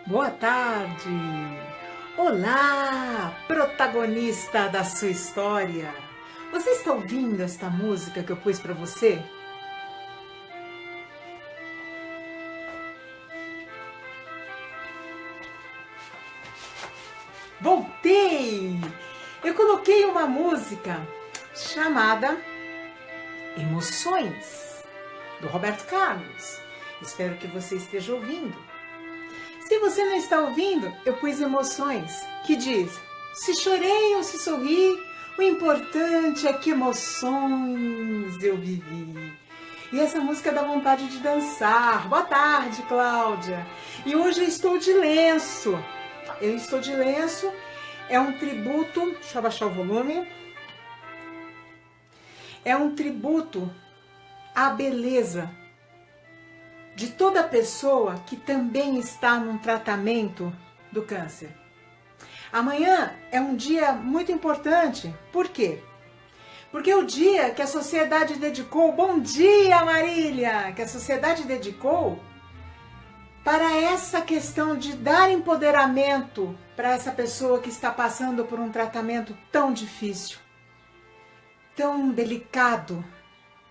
Boa tarde! Olá, protagonista da sua história! Você está ouvindo esta música que eu pus para você? Voltei! Eu coloquei uma música chamada Emoções, do Roberto Carlos. Espero que você esteja ouvindo. Se você não está ouvindo, eu pus Emoções, que diz: se chorei ou se sorri, o importante é que emoções eu vivi. E essa música dá vontade de dançar. Boa tarde, Cláudia. E hoje eu estou de lenço. É um tributo, deixa eu abaixar o volume. É um tributo à beleza de toda pessoa que também está num tratamento do câncer. Amanhã é um dia muito importante. Por quê? Porque é o dia que a sociedade dedicou, bom dia Marília, que a sociedade dedicou para essa questão de dar empoderamento para essa pessoa que está passando por um tratamento tão difícil, tão delicado,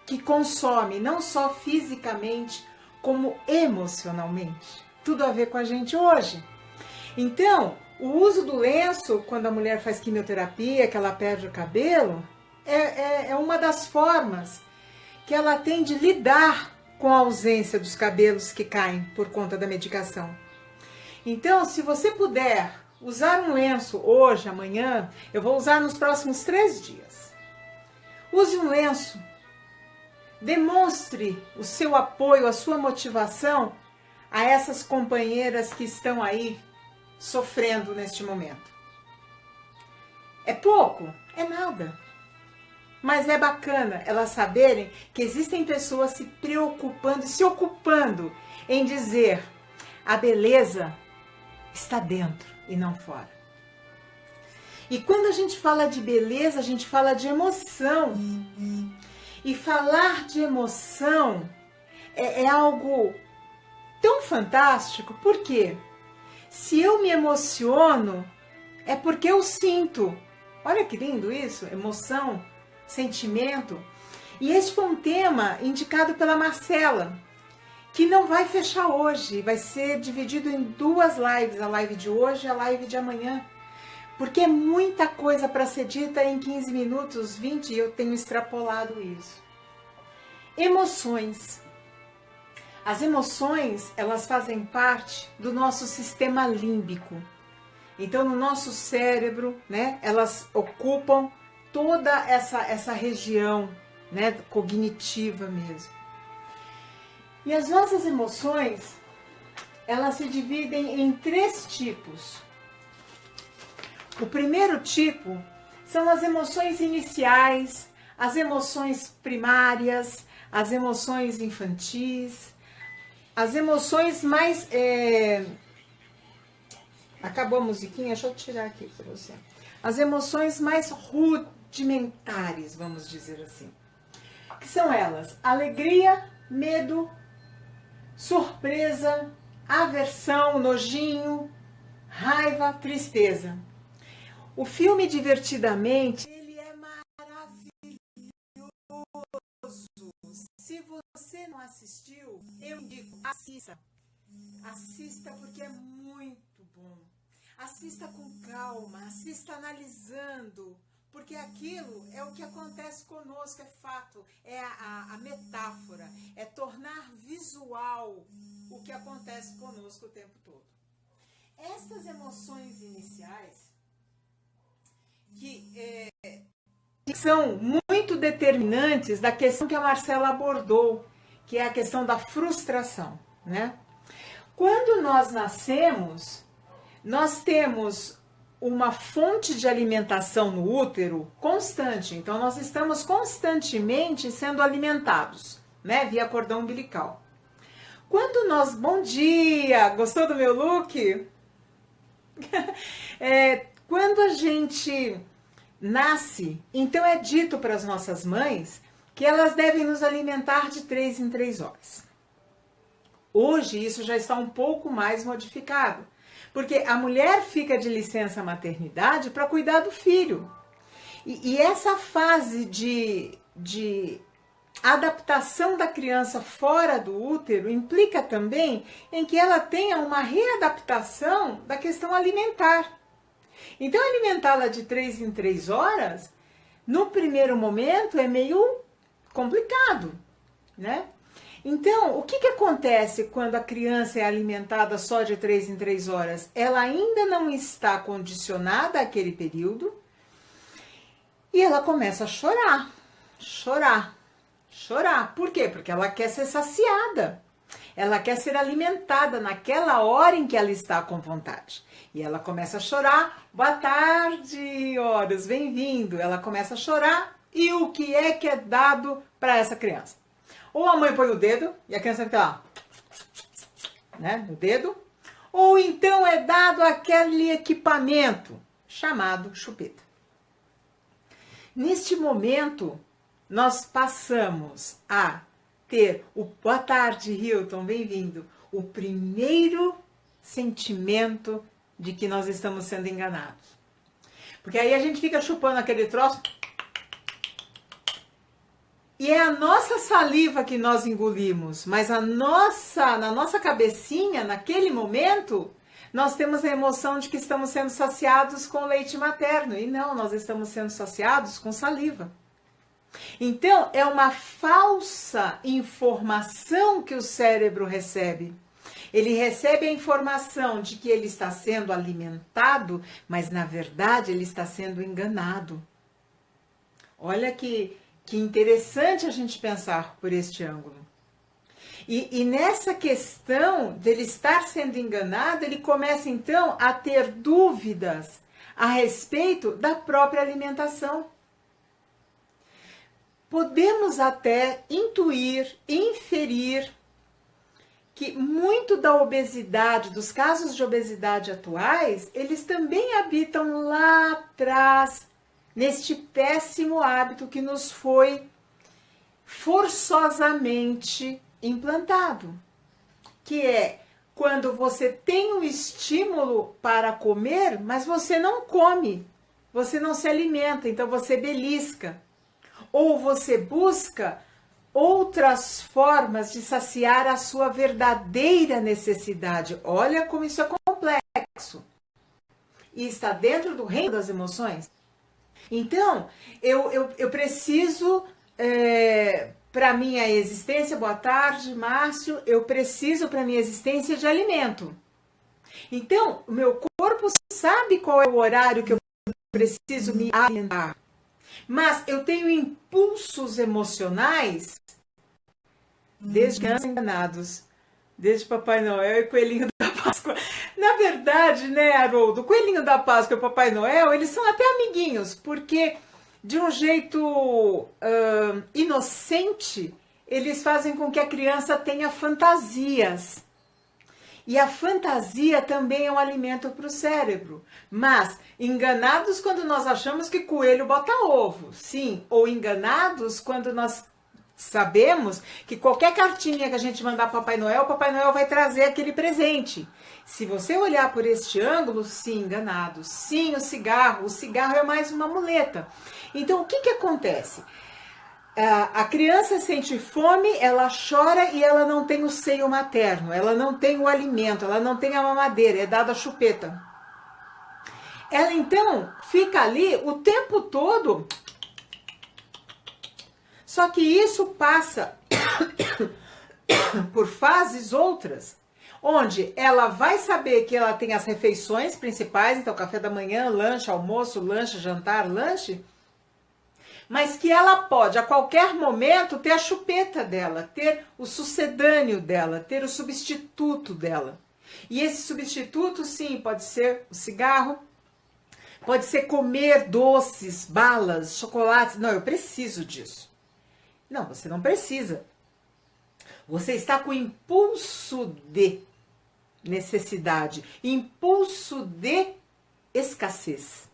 que consome não só fisicamente, como emocionalmente. Tudo a ver com a gente hoje. Então, o uso do lenço, quando a mulher faz quimioterapia, que ela perde o cabelo, é uma das formas que ela tem de lidar com a ausência dos cabelos que caem por conta da medicação. Então, se você puder usar um lenço hoje, amanhã, eu vou usar nos próximos 3 dias. Use um lenço. Demonstre o seu apoio, a sua motivação a essas companheiras que estão aí sofrendo neste momento. É pouco? É nada. Mas é bacana elas saberem que existem pessoas se preocupando e se ocupando em dizer: a beleza está dentro e não fora. E quando a gente fala de beleza, a gente fala de emoção. E falar de emoção é algo tão fantástico, porque se eu me emociono, é porque eu sinto. Olha que lindo isso, emoção, sentimento. E este foi um tema indicado pela Marcela, que não vai fechar hoje, vai ser dividido em 2 lives, a live de hoje e a live de amanhã. Porque é muita coisa para ser dita em 15 minutos, 20, e eu tenho extrapolado isso. Emoções. As emoções, elas fazem parte do nosso sistema límbico. Então, no nosso cérebro, né, elas ocupam toda essa região, né, cognitiva mesmo. E as nossas emoções, elas se dividem em 3 tipos. O primeiro tipo são as emoções iniciais, as emoções primárias, as emoções infantis, as emoções mais... Acabou a musiquinha, deixa eu tirar aqui para você. As emoções mais rudimentares, vamos dizer assim. Que são elas: alegria, medo, surpresa, aversão, nojinho, raiva, tristeza. O filme Divertidamente, ele é maravilhoso. Se você não assistiu, eu indico, assista. Assista porque é muito bom. Assista com calma, assista analisando, porque aquilo é o que acontece conosco, é fato, é a metáfora, é tornar visual o que acontece conosco o tempo todo. Essas emoções iniciais, que são muito determinantes da questão que a Marcela abordou, que é a questão da frustração, né? Quando nós nascemos, nós temos uma fonte de alimentação no útero constante. Então, nós estamos constantemente sendo alimentados, né? Via cordão umbilical. Quando nós... Bom dia! Gostou do meu look? Quando a gente nasce, então é dito para as nossas mães que elas devem nos alimentar de 3 em 3 horas. Hoje isso já está um pouco mais modificado, Porque a mulher fica de licença maternidade para cuidar do filho. E essa fase de adaptação da criança fora do útero implica também em que ela tenha uma readaptação da questão alimentar. Então, alimentá-la de 3 em 3 horas, no primeiro momento, é meio complicado, né? Então, o que acontece quando a criança é alimentada só de 3 em 3 horas? Ela ainda não está condicionada àquele período e ela começa a chorar, chorar, chorar. Por quê? Porque ela quer ser saciada. Ela quer ser alimentada naquela hora em que ela está com vontade. E ela começa a chorar. Boa tarde, horas, bem-vindo. Ela começa a chorar. E o que é dado para essa criança? Ou a mãe põe o dedo e a criança fica lá, né, no dedo. Ou então é dado aquele equipamento chamado chupeta. Neste momento, nós passamos a ter o boa tarde, Hilton, bem-vindo, o primeiro sentimento de que nós estamos sendo enganados. Porque aí a gente fica chupando aquele troço e é a nossa saliva que nós engolimos, mas na nossa cabecinha, naquele momento, nós temos a emoção de que estamos sendo saciados com leite materno. E não, nós estamos sendo saciados com saliva. Então, é uma falsa informação que o cérebro recebe. Ele recebe a informação de que ele está sendo alimentado, mas na verdade ele está sendo enganado. Olha que interessante a gente pensar por este ângulo. E nessa questão dele estar sendo enganado, ele começa então a ter dúvidas a respeito da própria alimentação. Podemos até intuir, inferir que muito da obesidade, dos casos de obesidade atuais, eles também habitam lá atrás, neste péssimo hábito que nos foi forçosamente implantado, que é quando você tem um estímulo para comer, mas você não come, você não se alimenta, então você belisca, ou você busca outras formas de saciar a sua verdadeira necessidade. Olha como isso é complexo e está dentro do reino das emoções. Então, eu preciso, para minha existência, boa tarde, Márcio, eu preciso para minha existência de alimento. Então, o meu corpo sabe qual é o horário que eu preciso me alimentar. Mas eu tenho impulsos emocionais desde criança enganados, desde Papai Noel e Coelhinho da Páscoa. Na verdade, né, Haroldo, o Coelhinho da Páscoa e o Papai Noel, eles são até amiguinhos, porque de um jeito inocente, eles fazem com que a criança tenha fantasias. E a fantasia também é um alimento para o cérebro. Mas enganados quando nós achamos que coelho bota ovo. Sim, ou enganados quando nós sabemos que qualquer cartinha que a gente mandar para o Papai Noel vai trazer aquele presente. Se você olhar por este ângulo, sim, enganados. Sim, o cigarro é mais uma muleta. Então, o que acontece? A criança sente fome, ela chora e ela não tem o seio materno, ela não tem o alimento, ela não tem a mamadeira, é dada a chupeta. Ela então fica ali o tempo todo, só que isso passa por fases outras, onde ela vai saber que ela tem as refeições principais, então café da manhã, lanche, almoço, lanche, jantar, lanche, mas que ela pode, a qualquer momento, ter a chupeta dela, ter o sucedâneo dela, ter o substituto dela. E esse substituto, sim, pode ser o cigarro, pode ser comer doces, balas, chocolates. Não, eu preciso disso. Não, você não precisa. Você está com impulso de necessidade, impulso de escassez.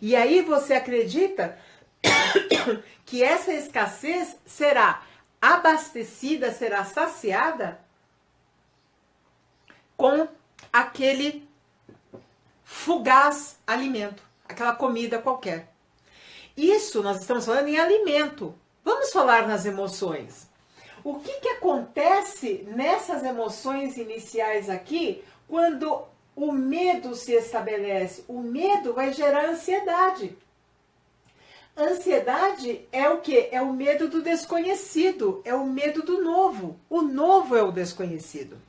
E aí você acredita que essa escassez será abastecida, será saciada com aquele fugaz alimento, aquela comida qualquer. Isso nós estamos falando em alimento. Vamos falar nas emoções. O que acontece nessas emoções iniciais aqui quando o medo se estabelece? O medo vai gerar ansiedade. Ansiedade é o quê? É o medo do desconhecido, é o medo do novo. O novo é o desconhecido.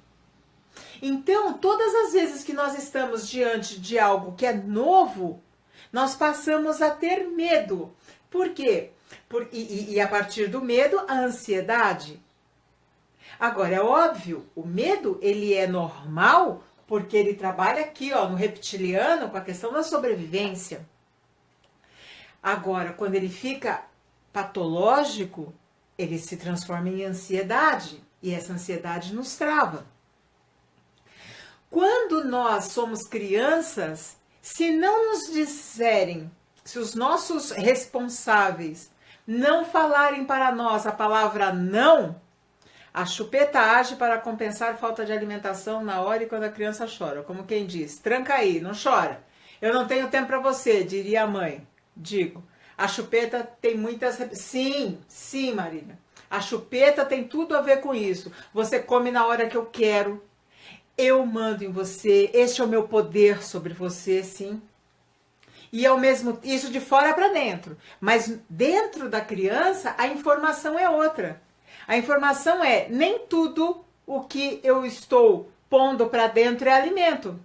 Então, todas as vezes que nós estamos diante de algo que é novo, nós passamos a ter medo. Por quê? E a partir do medo, a ansiedade. Agora, é óbvio, o medo, ele é normal, porque ele trabalha aqui, ó, no reptiliano, com a questão da sobrevivência. Agora, quando ele fica patológico, ele se transforma em ansiedade, e essa ansiedade nos trava. Quando nós somos crianças, se não nos disserem, se os nossos responsáveis não falarem para nós a palavra não, a chupeta age para compensar falta de alimentação na hora e quando a criança chora. Como quem diz, tranca aí, não chora. Eu não tenho tempo para você, diria a mãe. Digo, a chupeta tem muitas... Sim, Marília. A chupeta tem tudo a ver com isso. Você come na hora que eu quero. Eu mando em você. Este é o meu poder sobre você, sim. E é o mesmo, isso de fora para dentro. Mas dentro da criança, a informação é outra. A informação é, nem tudo o que eu estou pondo para dentro é alimento.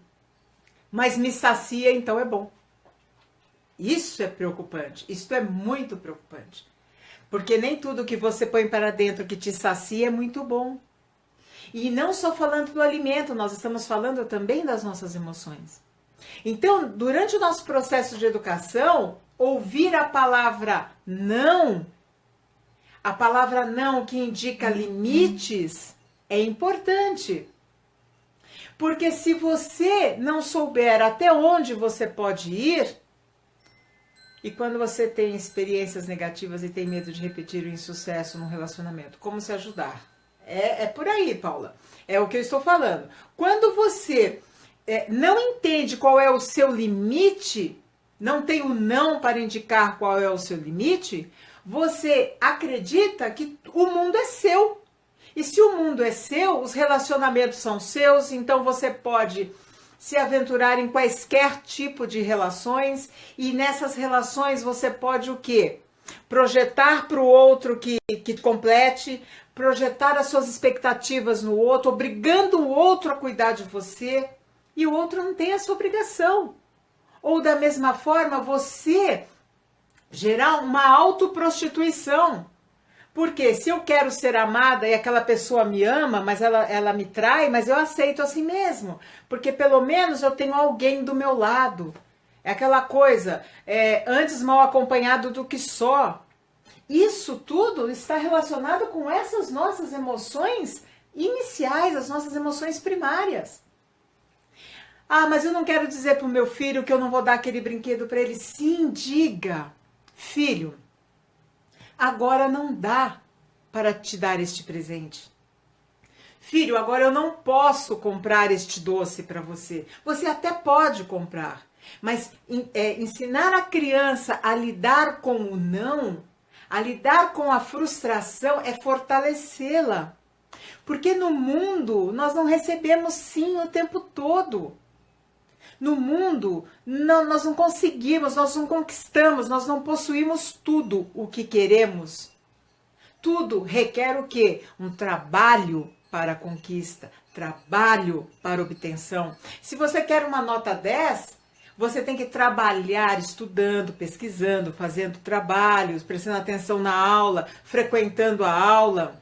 Mas me sacia, então é bom. Isso é preocupante. Isso é muito preocupante. Porque nem tudo que você põe para dentro que te sacia é muito bom. E não só falando do alimento, nós estamos falando também das nossas emoções. Então, durante o nosso processo de educação, ouvir a palavra não que indica limites, é importante. Porque se você não souber até onde você pode ir, e quando você tem experiências negativas e tem medo de repetir o insucesso num relacionamento, como se ajudar? É por aí, Paula. É o que eu estou falando. Quando você não entende qual é o seu limite, não tem o não para indicar qual é o seu limite, você acredita que o mundo é seu. E se o mundo é seu, os relacionamentos são seus, então você pode se aventurar em quaisquer tipo de relações, e nessas relações você pode o quê? Projetar para o outro que complete, projetar as suas expectativas no outro, obrigando o outro a cuidar de você, e o outro não tem essa obrigação. Ou da mesma forma, você gerar uma autoprostituição. Porque se eu quero ser amada e aquela pessoa me ama, mas ela me trai, mas eu aceito assim mesmo. Porque pelo menos eu tenho alguém do meu lado. É aquela coisa, antes mal acompanhado do que só. Isso tudo está relacionado com essas nossas emoções iniciais, as nossas emoções primárias. Ah, mas eu não quero dizer para o meu filho que eu não vou dar aquele brinquedo para ele. Sim, diga. Filho, agora não dá para te dar este presente. Filho, agora eu não posso comprar este doce para você. Você até pode comprar, mas ensinar a criança a lidar com o não, a lidar com a frustração, é fortalecê-la. Porque no mundo nós não recebemos sim o tempo todo. No mundo, nós não conseguimos, nós não conquistamos, nós não possuímos tudo o que queremos. Tudo requer o quê? Um trabalho para a conquista, trabalho para a obtenção. Se você quer uma nota 10, você tem que trabalhar estudando, pesquisando, fazendo trabalhos, prestando atenção na aula, frequentando a aula.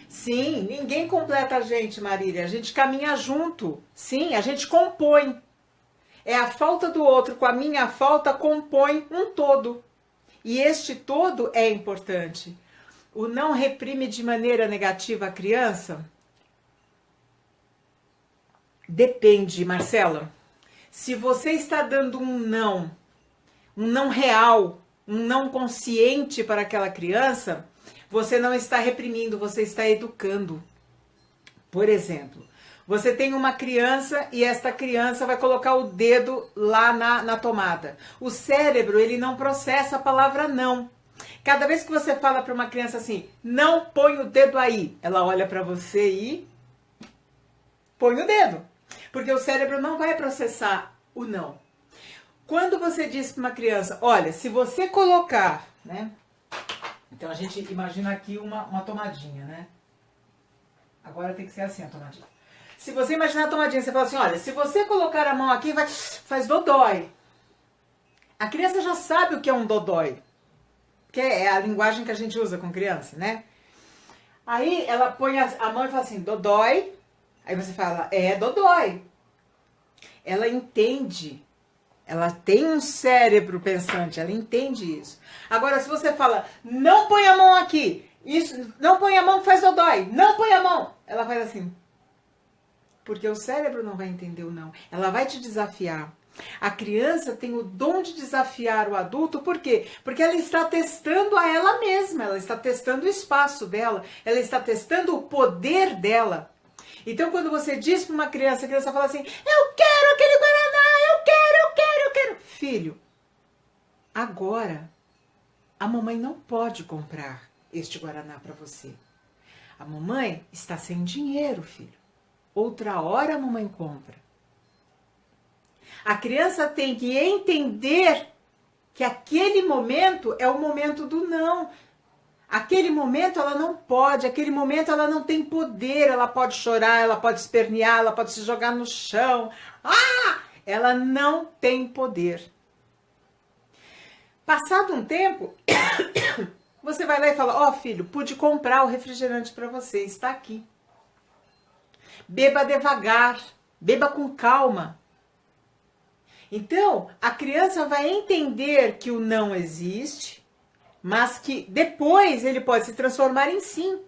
Sim, ninguém completa a gente, Marília. A gente caminha junto. Sim, a gente compõe. É a falta do outro com a minha falta compõe um todo. E este todo é importante. O não reprime de maneira negativa a criança? Depende, Marcela. Se você está dando um não real, um não consciente para aquela criança, você não está reprimindo, você está educando. Por exemplo, Você tem uma criança e esta criança vai colocar o dedo lá na tomada. O cérebro, ele não processa a palavra não. Cada vez que você fala para uma criança assim, não põe o dedo aí, ela olha para você e põe o dedo. Porque o cérebro não vai processar o não. Quando você diz para uma criança, olha, se você colocar, né? Então a gente imagina aqui uma tomadinha, né? Agora tem que ser assim a tomadinha. Se você imaginar a tomadinha, você fala assim, olha, se você colocar a mão aqui, faz dodói. A criança já sabe o que é um dodói. Que é a linguagem que a gente usa com criança, né? Aí ela põe a mão e fala assim, dodói. Aí você fala, dodói. Ela entende. Ela tem um cérebro pensante, ela entende isso. Agora, se você fala, não põe a mão aqui, isso, não põe a mão que faz dodói, não põe a mão, ela faz assim. Porque o cérebro não vai entender o não. Ela vai te desafiar. A criança tem o dom de desafiar o adulto, por quê? Porque ela está testando a ela mesma, ela está testando o espaço dela, ela está testando o poder dela. Então, quando você diz para uma criança, a criança fala assim, eu quero aquele guaraná, eu quero. Filho, agora a mamãe não pode comprar este guaraná para você. A mamãe está sem dinheiro, filho. Outra hora a mamãe compra. A criança tem que entender que aquele momento é o momento do não. Aquele momento ela não pode, aquele momento ela não tem poder, ela pode chorar, ela pode espernear, ela pode se jogar no chão. Ela não tem poder. Passado um tempo, você vai lá e fala, filho, pude comprar o refrigerante para você, está aqui. Beba devagar, beba com calma. Então, a criança vai entender que o não existe, mas que depois ele pode se transformar em sim.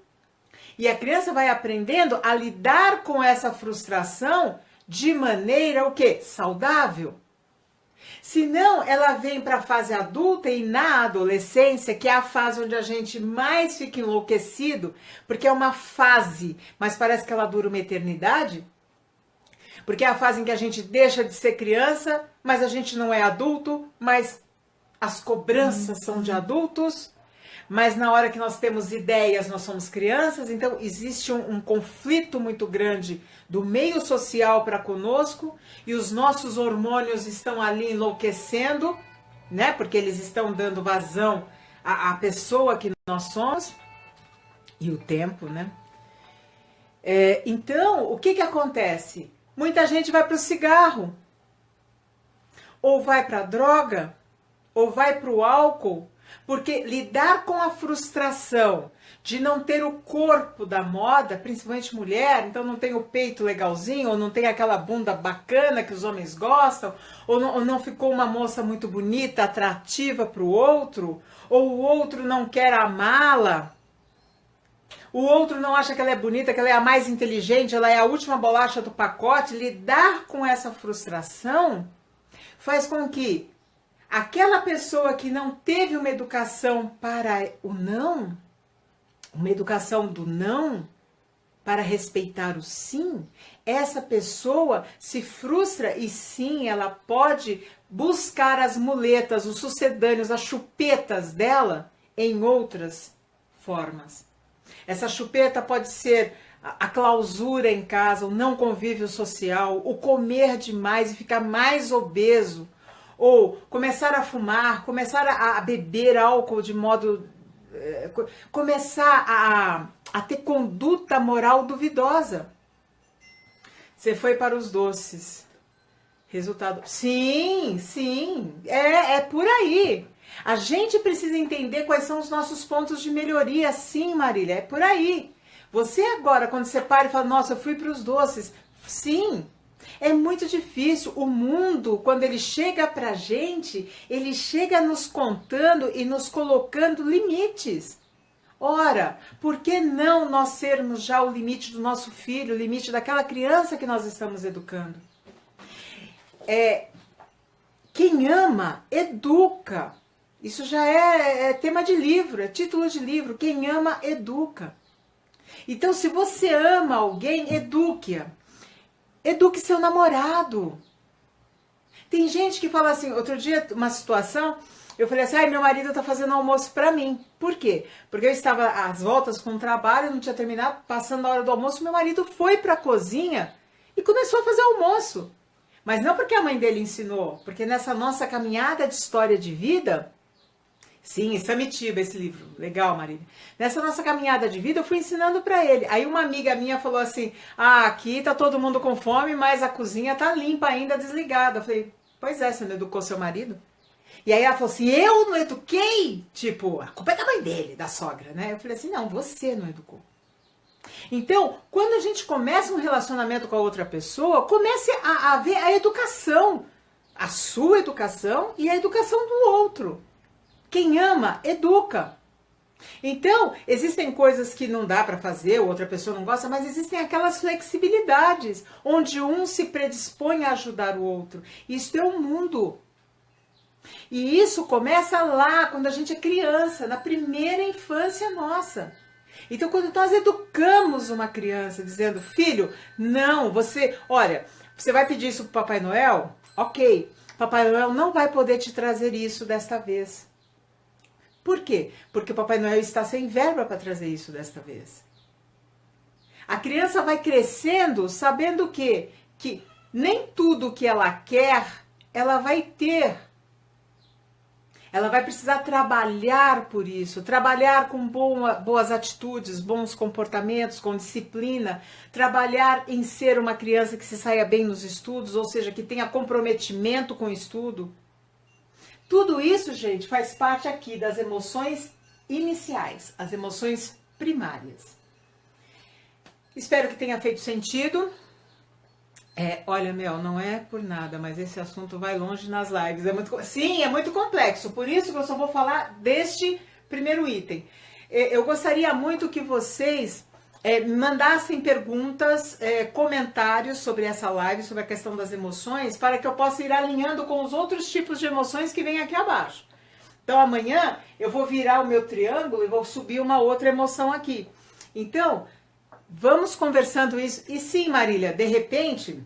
E a criança vai aprendendo a lidar com essa frustração de maneira o quê? Saudável. Senão, ela vem para a fase adulta e na adolescência, que é a fase onde a gente mais fica enlouquecido, porque é uma fase, mas parece que ela dura uma eternidade. Porque é a fase em que a gente deixa de ser criança, mas a gente não é adulto, mas as cobranças são de adultos, mas na hora que nós temos ideias, nós somos crianças, então existe um conflito muito grande do meio social para conosco, e os nossos hormônios estão ali enlouquecendo, né? Porque eles estão dando vazão à pessoa que nós somos, e o tempo, né? Então, o que acontece? Muita gente vai para o cigarro, ou vai para a droga, ou vai para o álcool, porque lidar com a frustração de não ter o corpo da moda, principalmente mulher, então não tem o peito legalzinho, ou não tem aquela bunda bacana que os homens gostam, ou não ficou uma moça muito bonita, atrativa para o outro, ou o outro não quer amá-la, o outro não acha que ela é bonita, que ela é a mais inteligente, ela é a última bolacha do pacote. Lidar com essa frustração faz com que aquela pessoa que não teve uma educação para o não, uma educação do não, para respeitar o sim, essa pessoa se frustra e sim, ela pode buscar as muletas, os sucedâneos, as chupetas dela em outras formas. Essa chupeta pode ser a clausura em casa, o não convívio social, o comer demais e ficar mais obeso, ou começar a fumar, começar a beber álcool de modo... começar a ter conduta moral duvidosa. Você foi para os doces. Resultado... Sim, é por aí. A gente precisa entender quais são os nossos pontos de melhoria. Sim, Marília, é por aí. Você agora, quando você para e fala, nossa, eu fui para os doces. Sim, é muito difícil. O mundo, quando ele chega para a gente, ele chega nos contando e nos colocando limites. Ora, por que não nós sermos já o limite do nosso filho, o limite daquela criança que nós estamos educando? Quem ama, educa. Isso já é tema de livro, é título de livro. Quem ama, educa. Então, se você ama alguém, eduque-a. Eduque seu namorado. Tem gente que fala assim, outro dia, uma situação, eu falei assim, ai, meu marido tá fazendo almoço pra mim. Por quê? Porque eu estava às voltas com o trabalho, não tinha terminado, passando a hora do almoço, meu marido foi pra cozinha e começou a fazer almoço. Mas não porque a mãe dele ensinou, porque nessa nossa caminhada de história de vida, sim, Samitiba, esse livro, legal, Marília. Nessa nossa caminhada de vida, eu fui ensinando pra ele. Aí uma amiga minha falou assim, ah, aqui tá todo mundo com fome, mas a cozinha tá limpa ainda, desligada. Eu falei, pois é, você não educou seu marido? E aí ela falou assim, eu não eduquei? Tipo, a culpa é da mãe dele, da sogra, né? Eu falei assim, não, você não educou. Então, quando a gente começa um relacionamento com a outra pessoa, comece a ver a educação, a sua educação e a educação do outro. Quem ama, educa. Então, existem coisas que não dá para fazer, outra pessoa não gosta, mas existem aquelas flexibilidades, onde um se predispõe a ajudar o outro. Isso é um mundo. E isso começa lá, quando a gente é criança, na primeira infância nossa. Então, quando nós educamos uma criança, dizendo, filho, não, olha, você vai pedir isso pro Papai Noel? Ok, Papai Noel não vai poder te trazer isso desta vez. Por quê? Porque o Papai Noel está sem verba para trazer isso desta vez. A criança vai crescendo sabendo que nem tudo que ela quer, ela vai ter. Ela vai precisar trabalhar por isso, trabalhar com boas atitudes, bons comportamentos, com disciplina, trabalhar em ser uma criança que se saia bem nos estudos, ou seja, que tenha comprometimento com o estudo. Tudo isso, gente, faz parte aqui das emoções iniciais, as emoções primárias. Espero que tenha feito sentido. Olha, Mel, não é por nada, mas esse assunto vai longe nas lives. Sim, é muito complexo, por isso que eu só vou falar deste primeiro item. Eu gostaria muito que vocês me mandassem perguntas, comentários sobre essa live, sobre a questão das emoções, para que eu possa ir alinhando com os outros tipos de emoções que vem aqui abaixo. Então amanhã eu vou virar o meu triângulo e vou subir uma outra emoção aqui. Então, vamos conversando isso. E sim, Marília, de repente,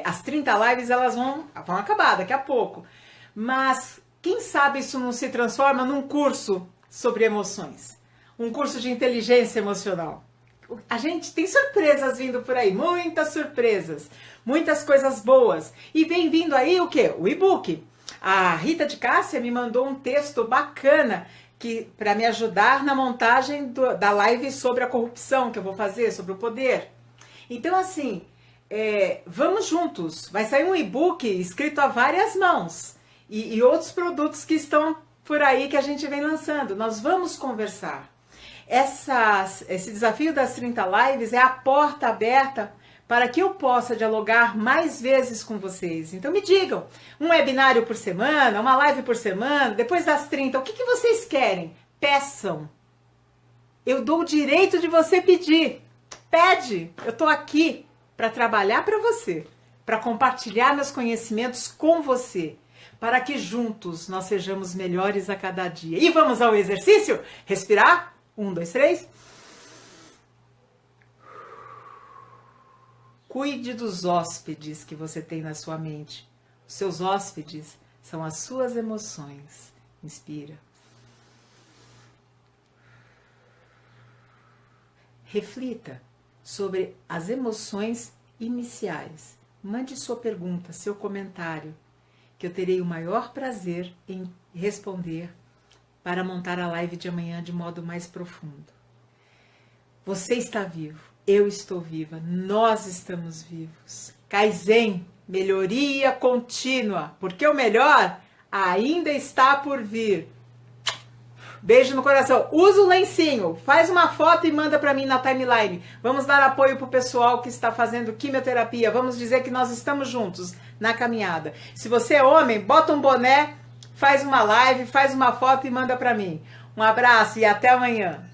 as 30 lives elas vão acabar daqui a pouco. Mas quem sabe isso não se transforma num curso sobre emoções. Um curso de inteligência emocional. A gente tem surpresas vindo por aí, muitas surpresas, muitas coisas boas. E vem vindo aí o quê? O e-book. A Rita de Cássia me mandou um texto bacana para me ajudar na montagem da live sobre a corrupção que eu vou fazer, sobre o poder. Então, assim, vamos juntos. Vai sair um e-book escrito a várias mãos e outros produtos que estão por aí que a gente vem lançando. Nós vamos conversar. Esse desafio das 30 lives é a porta aberta para que eu possa dialogar mais vezes com vocês. Então me digam, um webinário por semana, uma live por semana, depois das 30, o que vocês querem? Peçam. Eu dou o direito de você pedir. Pede, eu estou aqui para trabalhar para você, para compartilhar meus conhecimentos com você, para que juntos nós sejamos melhores a cada dia. E vamos ao exercício? Respirar? 1, 2, 3. Cuide dos hóspedes que você tem na sua mente. Os seus hóspedes são as suas emoções. Inspira. Reflita sobre as emoções iniciais. Mande sua pergunta, seu comentário, que eu terei o maior prazer em responder para montar a live de amanhã de modo mais profundo. Você está vivo, eu estou viva, nós estamos vivos. Kaizen, melhoria contínua, porque o melhor ainda está por vir. Beijo no coração. Usa o lencinho, faz uma foto e manda para mim na timeline. Vamos dar apoio pro pessoal que está fazendo quimioterapia. Vamos dizer que nós estamos juntos na caminhada. Se você é homem, bota um boné, faz uma live, faz uma foto e manda para mim. Um abraço e até amanhã.